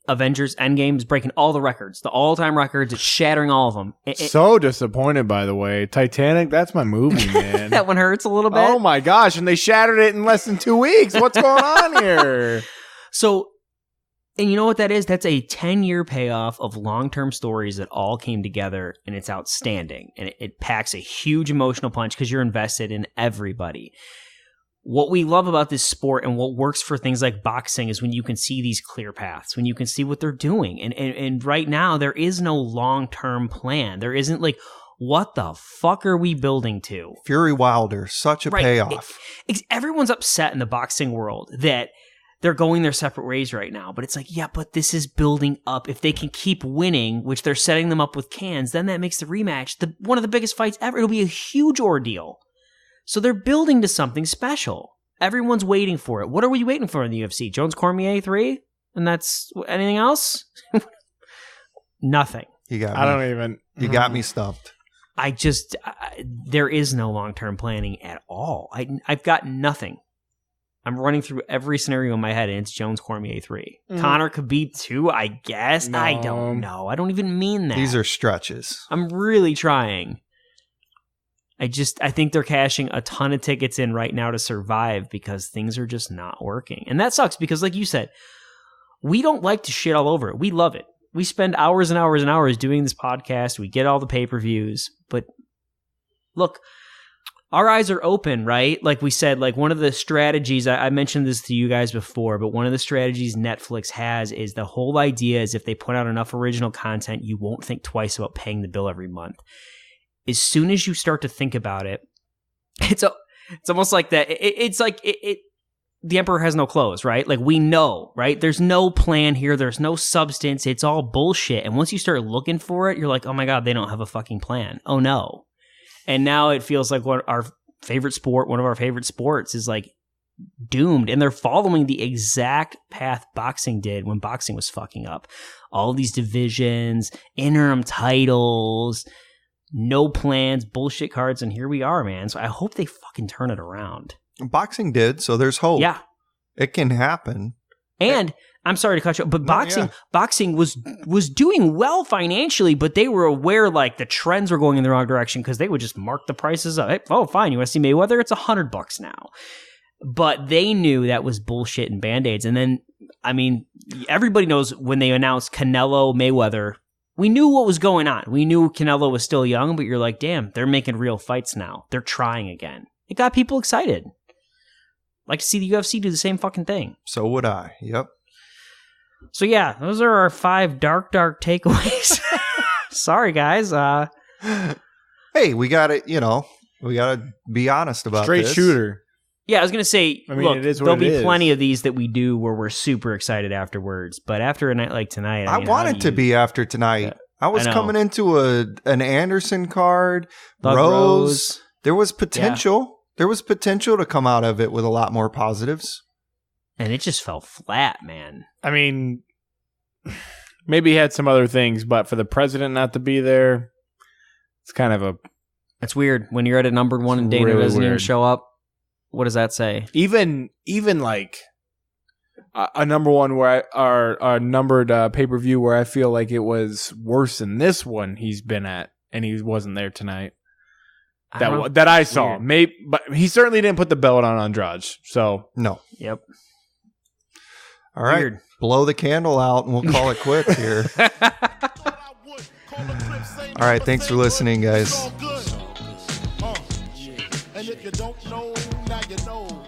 Avengers Endgame is breaking all the records, the all-time records. It's shattering all of them. So disappointed, by the way. Titanic, that's my movie, man. That one hurts a little bit. Oh my gosh, and they shattered it in less than 2 weeks. What's going on here? So, and you know what that is? That's a 10-year payoff of long-term stories that all came together, and it's outstanding. And it packs a huge emotional punch because you're invested in everybody. What we love about this sport and what works for things like boxing is when you can see these clear paths, when you can see what they're doing. And right now, there is no long-term plan. There isn't like, what the fuck are we building to? Fury Wilder, such a payoff. Everyone's upset in the boxing world that they're going their separate ways right now. But it's like, yeah, but this is building up. If they can keep winning, which they're setting them up with cans, then that makes the rematch one of the biggest fights ever. It'll be a huge ordeal. So they're building to something special. Everyone's waiting for it. What are we waiting for in the UFC? Jones Cormier 3? And that's anything else? Nothing. You got me. I don't even. You got me stumped. There is no long-term planning at all. I've got nothing. I'm running through every scenario in my head, and it's Jones Cormier 3. Conor Khabib 2, I guess. No. I don't know. I don't even mean that. These are stretches. I'm really trying. I think they're cashing a ton of tickets in right now to survive because things are just not working. And that sucks because, like you said, we don't like to shit all over it. We love it. We spend hours and hours and hours doing this podcast. We get all the pay-per-views. But look, our eyes are open, right? Like we said, like one of the strategies, I mentioned this to you guys before, but one of the strategies Netflix has is the whole idea is if they put out enough original content, you won't think twice about paying the bill every month. As soon as you start to think about it, it's almost like that. It's like the emperor has no clothes, right? Like we know, right? There's no plan here. There's no substance. It's all bullshit. And once you start looking for it, you're like, oh my God, they don't have a fucking plan. Oh no. And now it feels like one of our favorite sports is like doomed. And they're following the exact path boxing did when boxing was fucking up. All these divisions, interim titles, no plans, bullshit cards, and here we are, man. So I hope they fucking turn it around. Boxing did, so there's hope. Yeah. It can happen. And I'm sorry to cut you off, but boxing was doing well financially, but they were aware like the trends were going in the wrong direction because they would just mark the prices up. Hey, oh, fine, you want to see Mayweather? It's $100 now. But they knew that was bullshit and Band-Aids. And then, I mean, everybody knows when they announced Canelo Mayweather we knew what was going on. We knew Canelo was still young, but you're like, damn, they're making real fights now. They're trying again. It got people excited. Like to see the UFC do the same fucking thing. So would I. Yep. So yeah, those are our 5 dark takeaways. Sorry, guys. Hey, we got to, we got to be honest about Straight this. shooter. Yeah, I was going to say, I mean, look, it is what there'll it be is. plenty of these that we do where we're super excited afterwards. But after a night like tonight, I want it to be after tonight. Yeah, I was I know. coming into an Anderson card, Thug Rose. There was potential. Yeah. There was potential to come out of it with a lot more positives. And it just fell flat, man. I mean, maybe he had some other things, but for the president not to be there, it's kind of a... It's weird. When you're at a numbered one and Dana really doesn't even weird. show up, what does that say? Even like a number one where our numbered pay-per-view where I feel like it was worse than this one he's been at, and he wasn't there tonight. That I saw. Maybe, but he certainly didn't put the belt on Andrade. So no. Yep. All right. Weird. Blow the candle out and we'll call it quits here. All right. Thanks for listening, guys. And if you don't know, now you know.